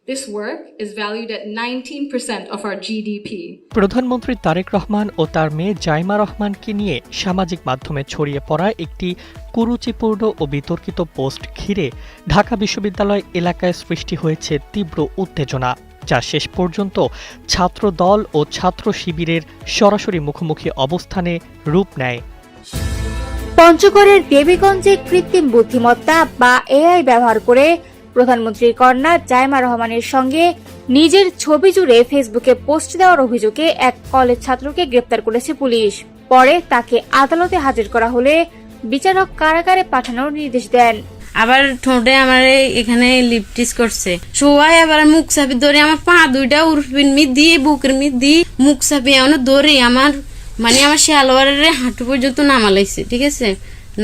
This work is valued at 19% of our GDP. প্রধানমন্ত্রী তারেক রহমান ও তার মেয়ে জাইমা রহমানকে নিয়ে সামাজিক মাধ্যমে ছড়িয়ে পড়া একটি কুরুচিপূর্ণ ও বিতর্কিত পোস্ট ঘিরে ঢাকা বিশ্ববিদ্যালয় এলাকায় সৃষ্টি হয়েছে তীব্র উত্তেজনা, যা শেষ পর্যন্ত ছাত্র দল ও ছাত্র শিবিরের সরাসরি মুখোমুখি অবস্থানে রূপ নেয়। পঞ্চগড়ের দেবীগঞ্জে কৃত্রিম বুদ্ধিমত্তা বা এআই ব্যবহার করে প্রধানমন্ত্রীর কন্যা জাইমা রহমানের সঙ্গে নিজের ছবি জুড়ে ফেসবুকে পোস্ট দেওয়ার অভিযোগে এক কলেজ ছাত্রকে গ্রেপ্তার করেছে পুলিশ। পরে তাকে আদালতে হাজির করা হলে বিচারক কারাগারে পাঠানোর নির্দেশ দেন। আবার ঠোঁটে আমার এখানে লিপটিস করছে, সবাই আবার মুখ চাপি ধরে আমার পা দুইটা উর্ফিন মি দিয়ে বুকের মি দিয়ে মুখ চাপি এমন ধরে আমার আমার সালোয়ারের হাঁটু পর্যন্ত নামালাইছে। ঠিক আছে,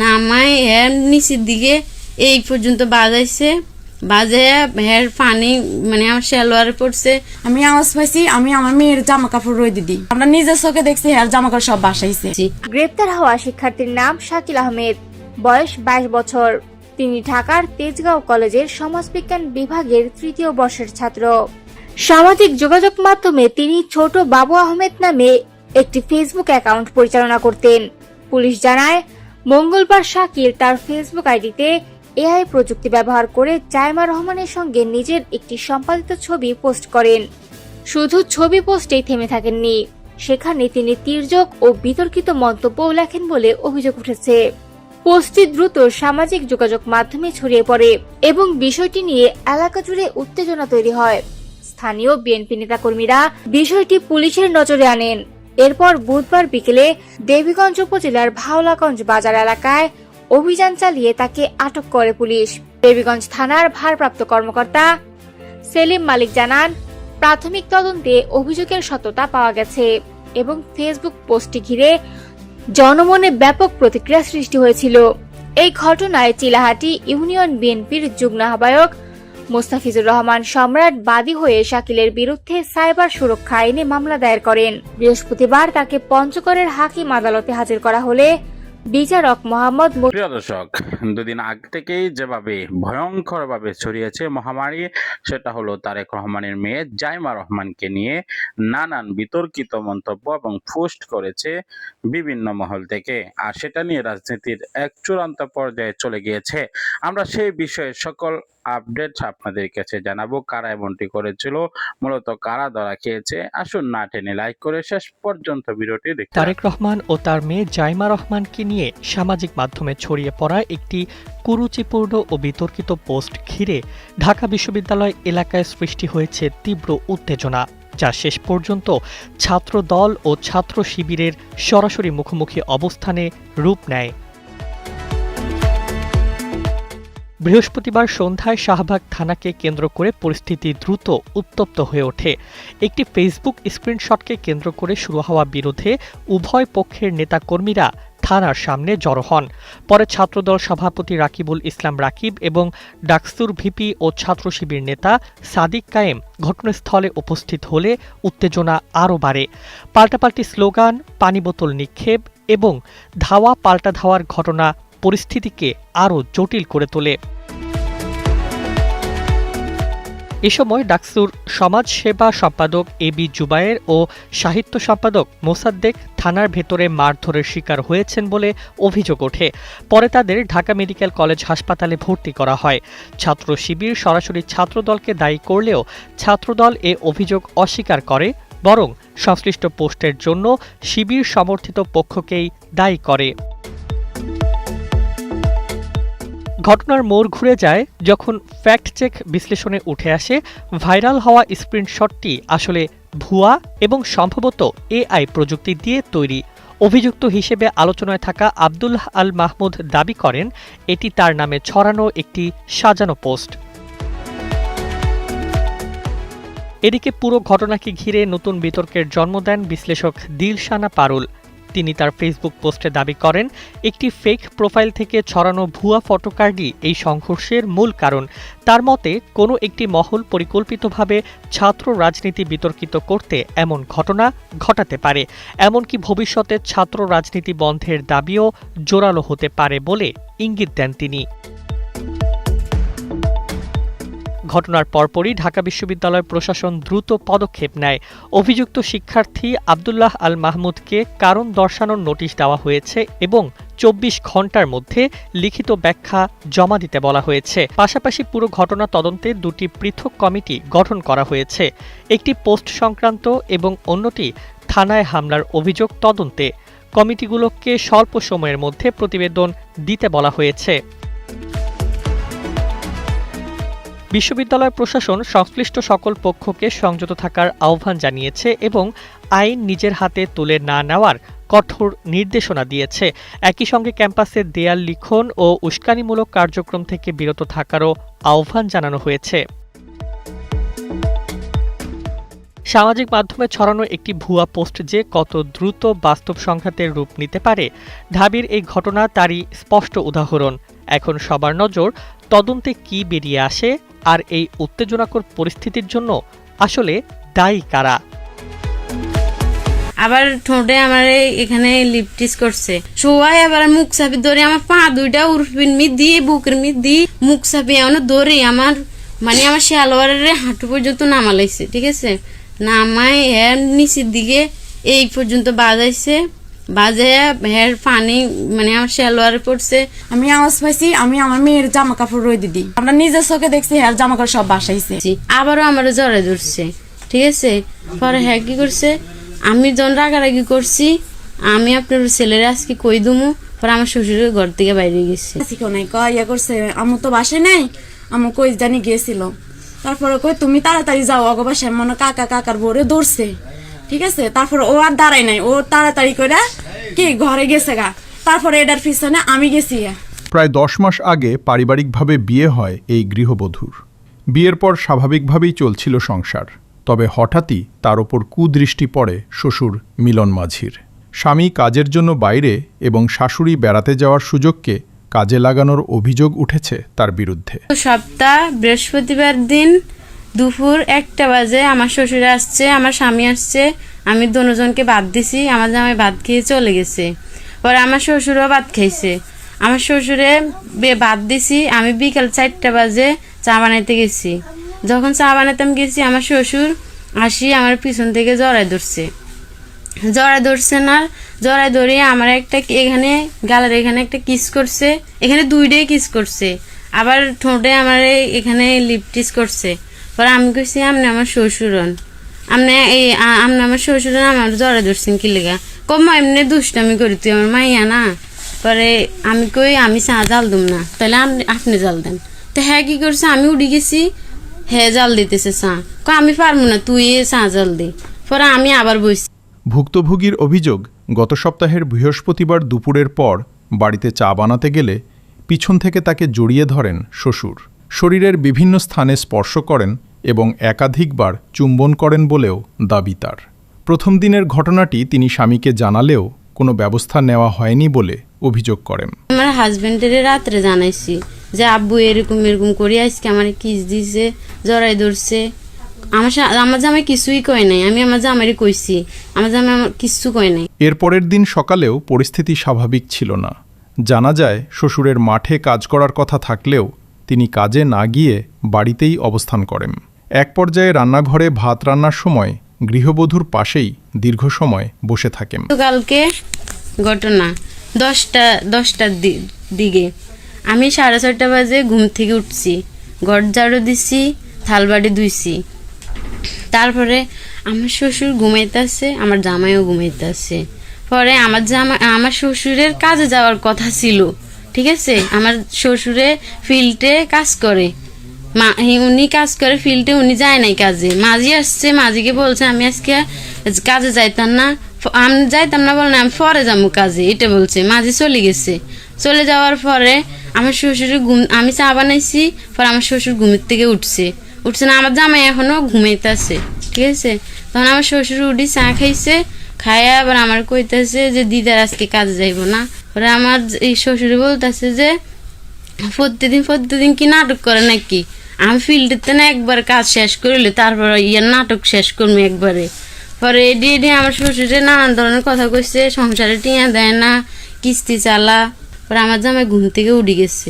নামাই এর নিচের দিকে এই পর্যন্ত বাজাইছে, বাজাইয়া হের পানি আমার সালোয়ারে পড়ছে। আমি আওয়াজ পাইছি, আমি আমার মেয়ের জামা কাপড় রয়ে দিদি, আমরা নিজের চোখে দেখছি হের জামা কাপড় সব বাসাইছে। গ্রেপ্তার হওয়া শিক্ষার্থীর নাম শাকিল আহমেদ, বয়স 22 বছর। তিনি ঢাকার তেজগাঁও কলেজের সমাজবিজ্ঞান বিভাগের 3য় বর্ষের ছাত্র। সামাজিক যোগাযোগ মাধ্যমে তিনি ছোট বাবু আহমেদ নামে একটি ফেসবুক অ্যাকাউন্ট পরিচালনা করতেন। পুলিশ জানায়, মঙ্গলবার শাকিল তার ফেসবুক আইডিতে এআই প্রযুক্তি ব্যবহার করে জাইমা রহমানের সঙ্গে নিজের একটি সম্পাদিত ছবি পোস্ট করেন। শুধু ছবি পোস্টেই থেমে থাকেননি, সেখানে তিনি তির্যক ও বিতর্কিত মন্তব্যও লেখেন বলে অভিযোগ উঠেছে। পোস্টটি দ্রুত সামাজিক যোগাযোগ মাধ্যমে ছড়িয়ে পড়ে এবং বিষয়টি নিয়ে এলাকা জুড়ে উত্তেজনা তৈরি হয়। স্থানীয় বিএনপি নেতাকর্মীরা বিষয়টি পুলিশের নজরে আনেন। এরপর বুধবার বিকেলে দেবীগঞ্জ উপজেলার ভাওলাগঞ্জ বাজার এলাকায় অভিযান চালিয়ে তাকে আটক করে পুলিশ। দেবীগঞ্জ থানার ভারপ্রাপ্ত কর্মকর্তা সেলিম মালিক জানান, প্রাথমিক তদন্তে অভিযোগের সত্যতা পাওয়া গেছে এবং ফেসবুক পোস্টটি ঘিরে জনমনে ব্যাপক প্রতিক্রিয়া সৃষ্টি হয়েছিল। এই ঘটনায় চিলাহাটি ইউনিয়ন বিএনপির যুগ্ম আহ্বায়ক মোস্তাফিজুর রহমান সম্রাট বাদী হয়ে শাকিলের বিরুদ্ধে সাইবার সুরক্ষা আইনে মামলা দায়ের করেন। বৃহস্পতিবার তাকে পঞ্চগড়ের হাকিম আদালতে হাজির করা হলে বিচারক মোহাম্মদ। প্রিয় দর্শক, দুদিন আগ থেকেই যেভাবে ভয়ঙ্করভাবে ছড়িয়েছে মহামারী, সেটা হলো তারেক রহমানের মেয়ে জাইমা রহমানকে নিয়ে নানান বিতর্কিত মন্তব্য এবং পোস্ট করেছে বিভিন্ন মহল থেকে, আর সেটা নিয়ে রাজনীতির এক চূড়ান্ত পর্যায়ে চলে গিয়েছে। আমরা সেই বিষয়ে সকল আপডেট আপনাদের কাছে জানাবো। কারা এমনটি করেছিল, মূলত কারা ধরা খেয়েছে, আসুন না টেনে লাইক করে শেষ পর্যন্ত ভিডিওটি দেখুন। তারেক রহমান ও তার মেয়ে জাইমা রহমানকে নিয়ে সামাজিক মাধ্যমে ছড়িয়ে পড়া একটি কুরুচিপূর্ণ ও বিতর্কিত পোস্ট ঘিরে ঢাকা বিশ্ববিদ্যালয় এলাকায় সৃষ্টি হয়েছে তীব্র উত্তেজনা, যা শেষ পর্যন্ত ছাত্র দল ও ছাত্র শিবিরের সরাসরি মুখোমুখি অবস্থানে রূপ নেয়। বৃহস্পতিবার সন্ধ্যায় শাহবাগ থানাকে কেন্দ্র করে পরিস্থিতি দ্রুত উত্তপ্ত হয়ে ওঠে। একটি ফেসবুক স্ক্রিনশটকে কেন্দ্র করে শুরু হওয়া বিরোধে উভয় পক্ষের নেতাকর্মীরা থানার সামনে জড়ো হন। পরে ছাত্রদল সভাপতি রাকিবুল ইসলাম রাকিব এবং ডাকসুর ভিপি ও ছাত্র শিবির নেতা সাদিক কায়েম ঘটনাস্থলে উপস্থিত হলে উত্তেজনা আরও বাড়ে। পাল্টাপাল্টি স্লোগান, পানি বোতল নিক্ষেপ এবং ধাওয়া পাল্টা ধাওয়ার ঘটনা পরিস্থিতিকে আরও জটিল করে তোলে। এ সময় ডাকসুর সমাজ সেবা সম্পাদক এবি জুবায়ের ও সাহিত্য সম্পাদক মোসাদ্দেক থানার ভেতরে মারধরের শিকার হয়েছেন বলে অভিযোগ ওঠে। পরে তাদের ঢাকা মেডিকেল কলেজ হাসপাতালে ভর্তি করা হয়। ছাত্র শিবির সরাসরি ছাত্রদলকে দায়ী করলেও ছাত্রদল এ অভিযোগ অস্বীকার করে, বরং সংশ্লিষ্ট পোস্টের জন্য শিবির সমর্থিত পক্ষকেই দায়ী করে। ঘটনার মোড় ঘুরে যায় যখন ফ্যাক্ট চেক বিশ্লেষণে উঠে আসে ভাইরাল হওয়া স্ক্রিনশটটি আসলে ভুয়া এবং সম্ভবত এআই প্রযুক্তি দিয়ে তৈরি। অভিযুক্ত হিসেবে আলোচনায় থাকা আব্দুল্লাহ আল মাহমুদ দাবি করেন এটি তার নামে ছড়ানো একটি সাজানো পোস্ট। এদিকে পুরো ঘটনাকে ঘিরে নতুন বিতর্কের জন্ম দেন বিশ্লেষক দিলশানা পারুল। তিনি তার ফেসবুক পোস্টে দাবি করেন একটি ফেক প্রোফাইল থেকে ছড়ানো ভুয়া ফটোকার্ডই এই সংঘর্ষের মূল কারণ। তার মতে কোনো একটি মহল পরিকল্পিতভাবে ছাত্র রাজনীতি বিতর্কিত করতে এমন ঘটনা ঘটাতে পারে, এমনকি ভবিষ্যতে ছাত্র রাজনীতি বন্ধের দাবিও জোরালো হতে পারে বলে ইঙ্গিত দেন তিনি। ঘটনার পরপরই ঢাকা বিশ্ববিদ্যালয় প্রশাসন দ্রুত পদক্ষেপ নেয়। অভিযুক্ত শিক্ষার্থী আব্দুল্লাহ আল মাহমুদকে কারণ দর্শানোর নোটিশ দেওয়া হয়েছে এবং 24 ঘণ্টার মধ্যে লিখিত ব্যাখ্যা জমা দিতে বলা হয়েছে। পাশাপাশি পুরো ঘটনা তদন্তে দুটি পৃথক কমিটি গঠন করা হয়েছে, একটি পোস্ট সংক্রান্ত এবং অন্যটি থানায় হামলার অভিযোগ তদন্তে। কমিটিগুলোকে স্বল্প সময়ের মধ্যে প্রতিবেদন দিতে বলা হয়েছে। বিশ্ববিদ্যালয় প্রশাসন সংশ্লিষ্ট সকল পক্ষকে সংযত থাকার আহ্বান জানিয়েছে এবং আইন নিজের হাতে তুলে না নেওয়ার কঠোর নির্দেশনা দিয়েছে। একই সঙ্গে ক্যাম্পাসে দেয়াল লিখন ও উস্কানিমূলক কার্যক্রম থেকে বিরত থাকারও আহ্বান জানানো হয়েছে। সামাজিক মাধ্যমে ছড়ানো একটি ভুয়া পোস্ট যে কত দ্রুত বাস্তব সংঘাতের রূপ নিতে পারে, ঢাবির এই ঘটনা তারই স্পষ্ট উদাহরণ। এখন সবার নজর তদন্তে কি বেরিয়ে আসে আর এই উত্তেজনাকর পরিস্থিতির জন্য আসলে দায়ী কারা। আবার ঠোঁটে আমার এখানে লিপটিস করছে, সবাই আবার মুখ চাপি ধরে আমার পা দুইটা উরফিন মিট দিয়ে বুকের মিট দিয়ে মুখ চাপি এমন ধরে আমার মানে আমার সালোয়ারের হাঁটু পর্যন্ত নামালাইছে। ঠিক আছে, নামায় এর নিচের দিকে এই পর্যন্ত বাজাইছে, বাজাইয়া হের পানি মানে আমার সালোয়ারে পড়ছে। আমি আওয়াজ পাইছি, আমি আমার মেয়ের জামা কাপড় রয়ে দিদি, আমরা নিজের চোখে দেখছি হের জামা কাপড় সব বাসাইছে। আবারও আমার জ্বরে ধরছে। ঠিক আছে, পরে হ্যাঁ কি করছে, আমি যখন রাগারাগি করছি, আমি আপনার ছেলের আজকে কই দুমু, পরে আমার শ্বশুরের ঘর থেকে বাইরে গেছে। নাই ইয়া করছে, আমু তো বাসায় নাই, আমু কই জানি গিয়েছিল। তারপরে কই তুমি তাড়াতাড়ি যাও, অগ বাসায় মনে কাকার বউরে ধরছে। ঠিক আছে, তারপর ও আর দাঁড়াই নাই, ও তাড়াতাড়ি করে কি ঘরে গেছে গা। তারপরে এটার পিছনে আমি গেছি। প্রায় 10 মাস আগে পারিবারিকভাবে বিয়ে হয় এই গৃহবধূর। বিয়ের পর স্বাভাবিকভাবেই চলছিল সংসার। তবে হঠাৎই তার ওপর কুদৃষ্টি পড়ে শ্বশুর মিলন মাঝির। স্বামী কাজের জন্য বাইরে এবং শাশুড়ি বেড়াতে যাওয়ার সুযোগকে কাজে লাগানোর অভিযোগ উঠেছে তার বিরুদ্ধে। সপ্তাহ বৃহস্পতিবার দিন দুপুর 1টা বাজে আমার শ্বশুর আসছে, আমার স্বামী আসছে, আমি দুজনকে ভাত দিছি, আমার জামাই ভাত খেয়ে চলে গেছে। পরে আমার শ্বশুরও ভাত খাইছে, আমার শ্বশুরে ভাত দিছি, আমি বিকাল 4টা বাজে চা বানাইতে গেছি। যখন চা বানাইতাম গেছি, আমার শ্বশুর আসি আমার পিছন থেকে জড়াই ধরছে না, জড়াই ধরে আমার একটা এখানে গালের এখানে একটা কিস করছে, এখানে 2টাই কিস করছে, আবার ঠোঁটে আমার এখানে লিপটিস করছে। পরে আমি কইছি আপনি আমার শ্বশুর হন, আপনি আমার শ্বশুর আমার জড়াই ধরছেন কি লেগা? কম এমনি দুষ্টামি করি, তুই আমার মাইয়া না। পরে আমি কই আমি চা জাল দুম না, তাহলে আপনি জাল দেন। তো হ্যাঁ কি করছে, আমি উঠে গেছি, হ্যাঁ জাল দিতেছে চা, আমি পারবো না, তুই চা জাল দে। পরে আমি আবার বসছি। ভুক্তভোগীর অভিযোগ, গত সপ্তাহের বৃহস্পতিবার দুপুরের পর বাড়িতে চা বানাতে গেলে পিছন থেকে তাকে জড়িয়ে ধরেন শ্বশুর। শরীরের বিভিন্ন স্থানে স্পর্শ করেন এবং একাধিকবার চুম্বন করেন বলেও দাবি তার। প্রথম দিনের ঘটনাটি তিনি স্বামীকে জানালেও কোনো ব্যবস্থা নেওয়া হয়নি বলে অভিযোগ করেন। আমার হাজবেন্ডের রাত্রে জানাইছি যে আব্বু এরকম করে আজকে আমার কিস দিছে, জড়াই ধরছে। আমার জামাই কিছুই কয় নাই, আমি আমার জামাইরে কইছি, আমার জামাই আমার কিছু কয় নাই। এর পরের দিন সকালেও পরিস্থিতি স্বাভাবিক ছিল না। জানা যায় শ্বশুরের মাঠে কাজ করার কথা থাকলেও তিনি কাজে না গিয়ে বাড়িতেই অবস্থান করেন। এক পর্যায়ে রান্নাঘরে ভাত রান্নার সময় গৃহবধূর পাশেই দীর্ঘ সময় বসে থাকেন। কালকে ঘটনা 10টার দিকে আমি 6:30 বাজে ঘুম থেকে উঠছি, ঘর ঝাড়ু দিছি, থালবাড়ি ধুইছি। তারপরে আমার শ্বশুর ঘুমাইতেছে, আমার জামাইও ঘুমাইতেছে। পরে আমার শ্বশুরের কাজে যাওয়ার কথা ছিল। ঠিক আছে, আমার শ্বশুরে ফিল্ডে কাজ করে, উনি কাজ করে ফিল্ডে, উনি যায় নাই কাজে। মাঝি আসছে, মাঝিকে বলছে আমি আজকে কাজে যাইতাম না, আমি যাইতাম না বলে আমি পরে যাবো কাজে, এটা বলছে। মাঝি চলে গেছে। চলে যাওয়ার পরে আমার শ্বশুরের আমি চা বানাইছি, পরে আমার শ্বশুর ঘুমের থেকে উঠছে না, আমার জামাই এখনো ঘুমাইতেছে। ঠিক আছে, তখন আমার শ্বশুর উঠি চা খাইছে, খাইয়া আবার আমার কইতেছে যে দিদার আজকে কাজে যাইব না। পরে আমার এই শ্বশুরে বলতেছে যে প্রতিদিন কি নাটক করে নাকি, আমি ফিল্ডেতে না একবার কাজ শেষ করিলে তারপর নাটক শেষ করবো একবারে। পরে এডি আমার শ্বশুরে নানান ধরনের কথা কইছে, সংসারে টিয়া দেয় না, কিস্তি চালা। পরে আমার জামাই ঘুম থেকে উঠে গেছে,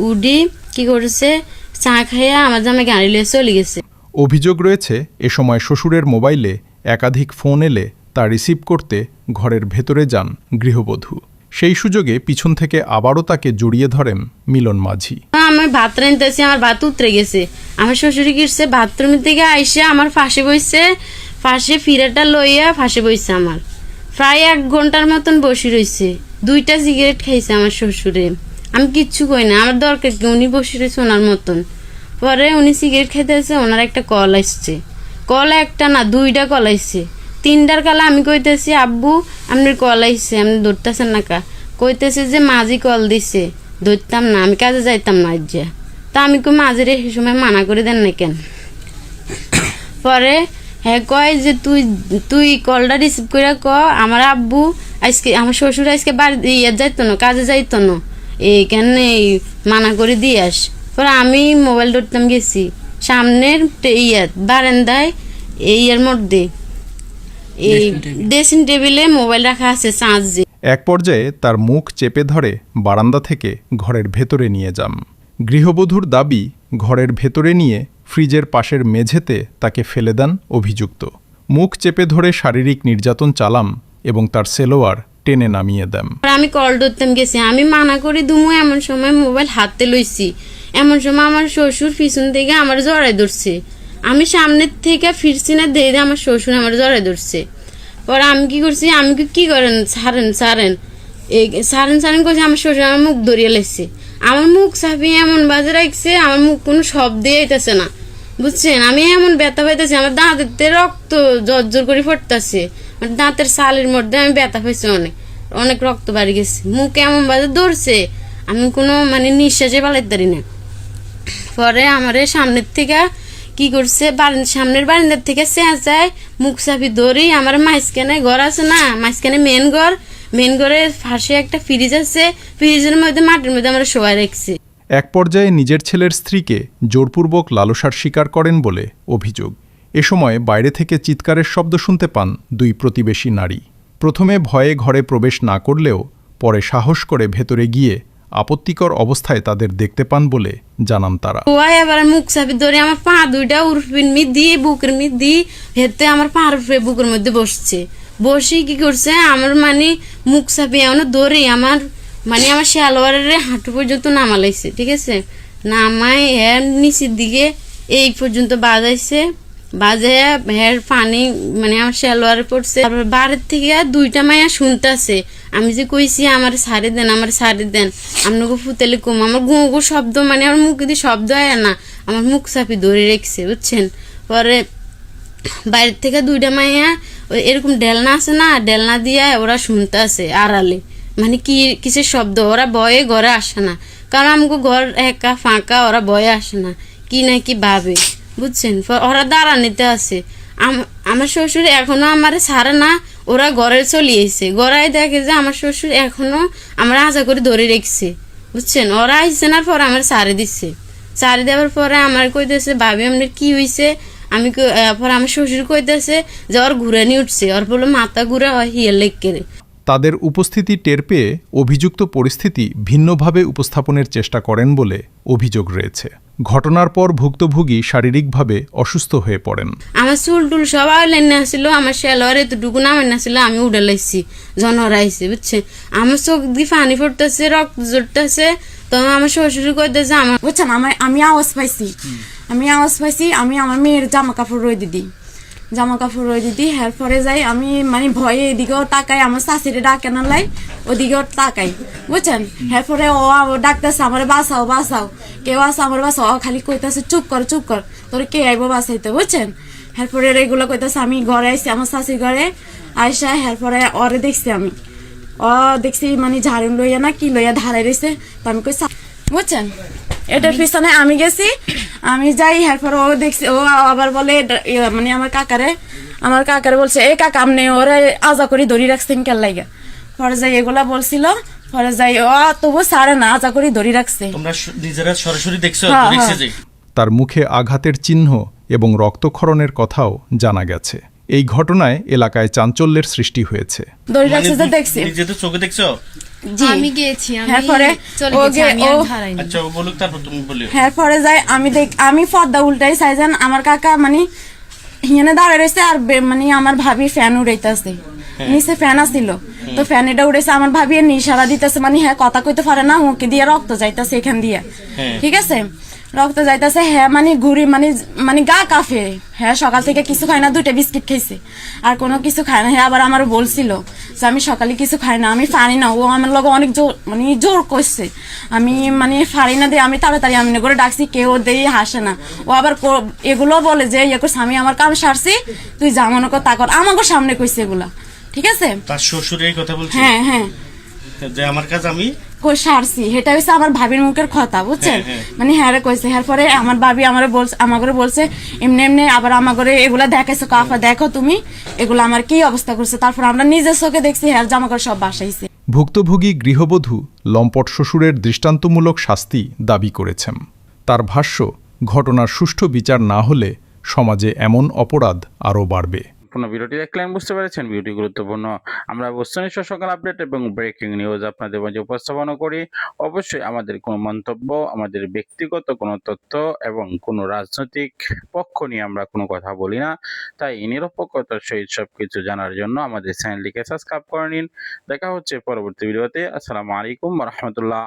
উঠি কি করেছে চা খাইয়া আমার জামাই গাড়ি লিয়ে চলে গেছে। অভিযোগ রয়েছে এ সময় শ্বশুরের মোবাইলে একাধিক ফোন এলে তা রিসিভ করতে ঘরের ভেতরে যান গৃহবধূ। সেই সুযোগে পিছন থেকে আবারও তাকে জড়িয়ে ধরেন মিলন মাঝি। আমি ভাত রাঁধতেছি, আমার ভাত উতরে গেছে। আমার শ্বশুর গিয়েছে বাথরুম থেকে আইসে আমার ফাঁসে বইছে, ফাঁসে ফিরাটা লইয়া ফাঁসে বইছে। আমার প্রায় 1 ঘন্টার মতন বসে রয়েছে। 2টা সিগারেট খাইছে আমার শ্বশুরে। আমি কিচ্ছু কই না, আমার দরকার কি, উনি বসে রয়েছে ওনার মতন। পরে উনি সিগারেট খাইতেছে, ওনার একটা কল আসছে। কল একটা না 2টা কল আসছে। 3টার কালে আমি কইতেছি আব্বু আপনার কল আইছে, আপনি ধরতেছেন না কা? কইতেছে যে মাঝি কল দিছে, ধরতাম না, আমি কাজে যাইতাম না আজ। তা আমি কই মাঝিরে সে সময় মানা করে দেন না কেন? পরে হ্যাঁ কয় যে তুই কলটা রিসিভ করে ক আমার আব্বু আজকে, আমার শ্বশুর আজকে বাড়ি যাইতো না, কাজে যাইতো না, এইখানে মানা করে দিয়ে আস। পরে আমি মোবাইল ধরতাম গেছি সামনের বারান্দায় এর মধ্যে এই ড্রেসিং টেবিলে মোবাইল রাখা আছে চার্জে। এক পর্যায়ে তার মুখ চেপে ধরে বারান্দা থেকে ঘরের ভেতরে নিয়ে যান। গৃহবধূর দাবি, ঘরের ভেতরে নিয়ে ফ্রিজের পাশের মেঝেতে তাকে ফেলে দেন অভিযুক্ত। মুখ চেপে ধরে শারীরিক নির্যাতন চালান এবং তার সেলোয়ার টেনে নামিয়ে দেন। আমি কল ধরতাম গেছি, আমি মানা করি দুমু, এমন সময় মোবাইল হাতে লইছি। এমন সময় আমার শ্বশুর পিছন থেকে আমার জড়াই ধরছে। আমি সামনের থেকে ফিরছি না, দেখে আমার শ্বশুর আমার জড়াই ধরছে। পরে আমি কি করছি, আমি কি করেন ছাড়েন ছাড়েন ছাড়েন ছাড়েন করছি। আমার শ্বশুর আমার মুখ ধরিয়ে লাগছে, আমার মুখ চাপিয়ে এমন বাজে রাখছে, আমার মুখ কোনো শব্দে আইতেছে না, বুঝছেন? আমি এমন ব্যথা পাইতেছি, আমার দাঁতের রক্ত জর্জর করে ফুটতেছে, দাঁতের সালের মধ্যে আমি ব্যথা পাইছি, অনেক অনেক রক্ত বাড়ি গেছে। মুখ এমন বাজে ধরছে, আমি কোনো মানে নিঃশ্বাসে পালাইতে পারি না। পরে আমার সামনের থেকে কি করছে, সামনের বারান্দার থেকে চেঁচায় মুখ চাপি ধরি। আমার মাঝখানে ঘর আছে না, মাঝখানে মেন ঘরে পাশে একটা ফ্রিজ আছে, ফ্রিজের মধ্যে মাটির মধ্যে আমরা শোয়াই রাখছি। এক পর্যায়ে নিজের ছেলের স্ত্রীকে জোরপূর্বক লালসার শিকার করেন বলে অভিযোগ। এ সময় বাইরে থেকে চিৎকারের শব্দ শুনতে পান 2 প্রতিবেশী নারী। প্রথমে ভয়ে ঘরে প্রবেশ না করলেও পরে সাহস করে ভেতরে গিয়ে আপত্তিকর অবস্থায় তাদের দেখতে পান বলে জানান তারা। এবার মুখ চাপি ধরে আমার পা 2টা উরফিন মিট দিয়ে বুকের মিট দিয়ে হেতে আমার পা উরফে বুকের মধ্যে বসছে। বসে কি করছে, আমার মানে মুখ চাপি এমন ধরে আমার মানে আমার সালোয়ারের হাঁটু পর্যন্ত নামালাইছে। ঠিক আছে, নামায় হ্যাঁ নিচের দিকে এই পর্যন্ত বাজাইছে, বাজাইয়া হ্যাঁ পানি মানে আমার সালোয়ারে পড়ছে। তারপর বাড়ির থেকে 2টা মাইয়া শুনতেছে আমি যে কইছি আমার সারি দেন, আমার সারি দেন, আপনাকে ফুতেলে কম। আমার গো শব্দ মানে আমার মুখ দিয়ে শব্দ হয় না, আমার মুখ চাপি ধরে রেখেছে, বুঝছেন? পরে বাইরের থেকে 2টা মাইয়া এরকম ডেলনা আছে না, ডেলনা দিয়ে ওরা শুনতে আছে আড়ালে, মানে কি কিসের শব্দ। ওরা ভয়ে ঘরে আসে না, কারণ আমাকে ঘর একা ফাঁকা, ওরা ভয়ে আসে না, কি না কি ভাবে, বুঝছেন? ওরা দাঁড়ানিতে আছে। আমার শ্বশুর এখনো আমার ছাড়ে না, ওরা ঘরে চলিয়েছে। ঘরে দেখে যে আমার শ্বশুর এখনো আমার আজা করে ধরে রেখেছে, বুঝছেন? ওরা আইসে না, পরে আমার সারে দিচ্ছে। সারে দেওয়ার পরে আমার কইতেছে ভাবি আপনার কি হয়েছে, আমি পরে আমার শ্বশুর কইতেছে যে ওর ঘুরানি উঠছে, ওর বলে মাথা ঘুরে হিয়ে লেগে। তাদের উপস্থিতি টের পেয়ে অভিযুক্ত পরিস্থিতি ভিন্নভাবে উপস্থাপনের চেষ্টা করেন বলে অভিযোগ রয়েছে। ঘটনার পর ভুক্তভোগী শারীরিকভাবে অসুস্থ হয়ে পড়েন। আমার চুল টুল সবাই লেনে আসছিল, আমার সেলোয়ার এতটুকু নামেন আসছিল, আমি উঠে লাইছি জনরাইছি, বুঝছেন? আমার চোখ দিয়ে পানি পড়তেছে, রক্ত জড়তেছে। তো আমার শ্বশুর কইতেছে আমার, বুঝছেন? আমি আওয়াজ পাইছি, আমি আমার মেয়ের জামা কাপড় রয়ে দিদি হ্যার পরে যাই। আমি মানে ভয়ে এদিকেও তাকাই, আমার শাশুড়ি ডাকে না লাই, ওদিকেও তাকাই, বুঝছেন? হ্যার পরে ও ডাকতেছে আমার বাঁচাও, কেউ আছে আমার বাঁচাও, খালি কইতেছে চুপ কর তোর কে আইব বাঁচাইতে, বুঝছেন? হ্যার পরে এগুলো কইতেছে। আমি ঘরে আইসি, আমার শাশুড়ি ঘরে আইসা হ্যার পরে ওরে দেখছি, আমি দেখছি মানে ঝাড়ু লইয়া না কি লইয়া ধারাই রয়েছে। তো আমি কই, বুঝছেন? এটার পিছনে আমি গেছি, আমি যাই। এরপরে ও দেখছি, ও আবার বলে মানে আমার কাকারে বলছে, এই কাকা আপনি ওরা আজা করে ধরি রাখছেন কেন লাইগা? পরে যাই এগুলা বলছিল, পরে যাই ও তবু সারে না, আজা করে ধরি রাখছে। তোমরা নিজেরা সরাসরি দেখছো? তার মুখে আঘাতের চিহ্ন এবং রক্তক্ষরণের কথাও জানা গেছে। এই ঘটনায় এলাকায় চাঞ্চল্যের সৃষ্টি হয়েছে। দড়ি রাখছে যে দেখছি নিজে তো চোখে দেখছো? জি আমি গেছি, আমি এরপরে চলে ও গেছি, গে- আমি আর ও- ধারাইনি। আচ্ছা ও বলুক, তারপর তুমি বলিও। এরপরে যাই আমি পর্দা উল্টাই চাইছেন আমার কাকা মানে হিয়ানে দাঁড়ায় রয়েছে আর মানে আমার ভাবি ফ্যান উড়াইতেছে, নিচে ফ্যান আসছিল তো ফ্যান এটা উড়েছে, আমার ভাবি নিশারা দিতেছে মানে হ্যাঁ কথা কইতে পারে না, হুঁকি দিয়ে রক্ত যাইতেছে এখান দিয়ে, ঠিক আছে রক্ত যাইতেছে, হ্যাঁ মানে ঘুরি মানে গা কাফে, হ্যাঁ সকাল থেকে কিছু খায় না, 2টা বিস্কিট খাইছে আর কোনো কিছু খায় না। হ্যাঁ আবার আমার বলছিল যে আমি সকালে কিছু খাই না, আমি পারি না, ও আমার লগে অনেক জোর মানে জোর করছে, আমি মানে পারি না দিয়ে আমি তাড়াতাড়ি আমি করে ডাকছি, কেউ দেই হাসে না, ও আবার এগুলো বলে যে ইয়ে করছে আমি আমার কাম সারছি তুই যা মনে কর তা কর, আমাকে সামনে কইছে এগুলা, ঠিক আছে। তার শ্বশুর এই কথা বলছে হ্যাঁ হ্যাঁ যে আমার কাজ আমি কই সারছি, সেটা হচ্ছে আমার ভাবির মুখের কথা বুঝছেন, মানে হ্যাঁ রে কইছে। হ্যাঁ পরে আমার ভাবি আমাকে বলছে এমনি এমনি আবার আমাকে এগুলা দেখাইছে, কাফা দেখো তুমি এগুলো আমার কি অবস্থা করছে, তারপর আমরা নিজের চোখে দেখছি হ্যাঁ জামাকাপড় সব বাসাইছে। ভুক্তভোগী গৃহবধূ লম্পট শ্বশুরের দৃষ্টান্তমূলক শাস্তি দাবি করেছেন। তার ভাষ্য, ঘটনার সুষ্ঠু বিচার না হলে সমাজে এমন অপরাধ আরও বাড়বে। সম্পূর্ণ ভিডিওটি দেখলেন, বুঝতে পেরেছেন ভিডিওটি গুরুত্বপূর্ণ। আমরা বস্তুনিষ্ঠ সকল আপডেট এবং ব্রেকিং নিউজ আপনাদের মাঝে উপস্থাপনা করি। অবশ্যই আমাদের কোনো মন্তব্য, আমাদের ব্যক্তিগত কোনো তথ্য এবং কোনো রাজনৈতিক পক্ষ নিয়ে আমরা কোনো কথা বলি না। তাই নিরপেক্ষতার সহিত সবকিছু জানার জন্য আমাদের চ্যানেলটিকে সাবস্ক্রাইব করে নিন। দেখা হচ্ছে পরবর্তী ভিডিওতে। আসসালামু আলাইকুম ওয়া রাহমাতুল্লাহ।